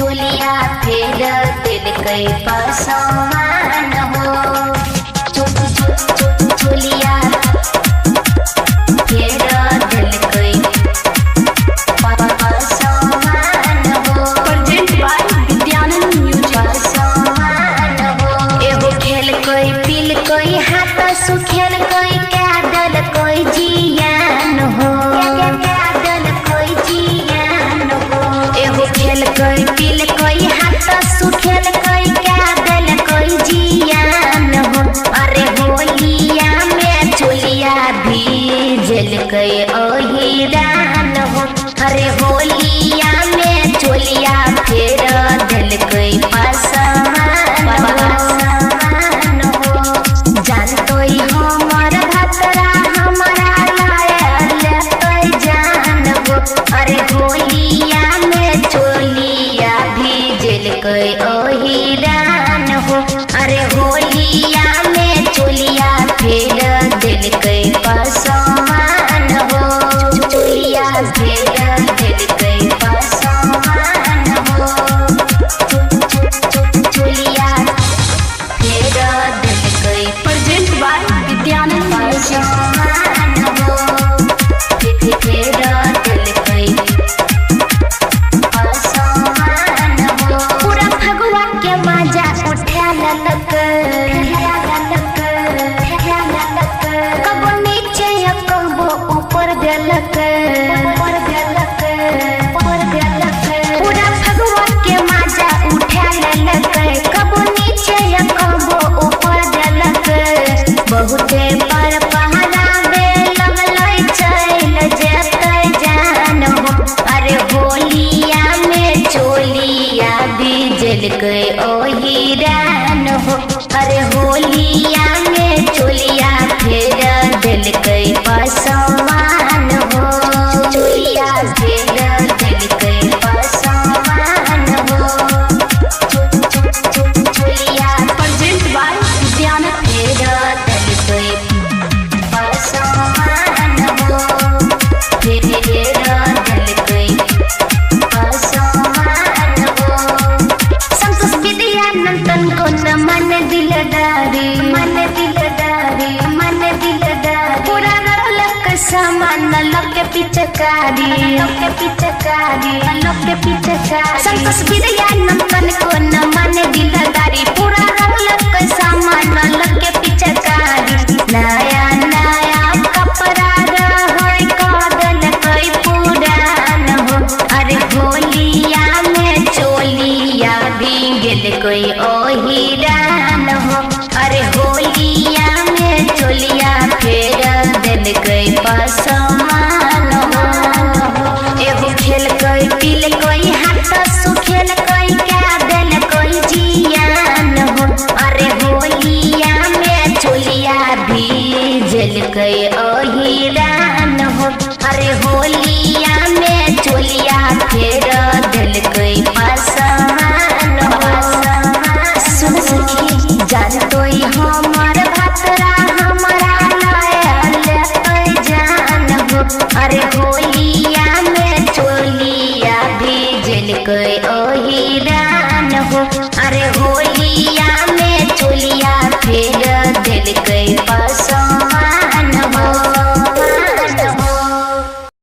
चोलिया फेर दिल कई पसमान हो। चोलिया फेर दिल कई पसमान हो। Present by Vidyanand music. पसमान हो। एगो खेल कोई पील कोई हाथ सुखेल कोई कादल कोई जियान हो। कादल कोई जियान हो। एगो खेल कोई पील कोई हाथ सुखेल कोई कादल कोई जियान हो। अरे होलिया में चोलिया भीजल कोई ओहिरान हो। अरे होलिया में चोलिया फेर दिल कोई पसमान हो। जान तोई हमर भतरा हमरा लायल तोई जान हो। अरे होलिया में चोलिया भीजल कोई ओहिरान हो। अरे होलिया में चोलिया फेर दिल कोई पसमान हो। चोलिया फेर दिल कोई पसमान हो। चोलिया फेर दिल कोई प्रेजेंट बाय विद्यानंद म्यूजिक। पसमान हो। फेर दिल कोई पसमान हो। पूरा फगुआ के मजा उठा ललक। कबो नीचे या कबो ऊपर देलक। पूरा फगुआ के मजा उठा ललक। कबो नीचे या कबो ऊपर देलक। बहुते पर पहरावे लगलै चल जेतै जान हो। अरे होलिया में चोलिया भीजल कोई ओहिरान हो। अरे होलिया में चोलिया फेर दिल कोई पसमान हो। चोलिया फेर दिल कोई पसमान हो। चोलिया प्रेजेंट बाय विद्यानंद। फेर दिल कोई पसमान हो। फेर दिल कोई पसमान हो। संतोष विद्यानंदन को न मन दिलदारी। मन दिलदारी मन दिलदारी। पूरा रलक सामान लके पिचकारी। लके पिचकारी लके पिचकारी। संतोष विद्यानंदन को न मन दिलदारी। पूरा रलक सामान लके पिचकारी। नया नया कपड़ा रहै कादल कोई पुरान हो। अरे होलिया में चोलिया भीगल कोई ओहिरान हो। अरे होलिया में चोलिया फेर दिल कोई पसमान हो। एगो खेल कोई पील कोई हाथ सुखेल कोई कादल कोई जियान हो। अरे होलिया में चोलिया भीजल कोई ओहिरान हो। अरे होलिया में चोलिया फेर दिल कोई पसमान हो। सुन सखी जान तोई हमर भतरा हमरा लायल तोई जान हो। अरे होलिया में चोलिया भीजल कोई ओहिरान हो। अरे होलिया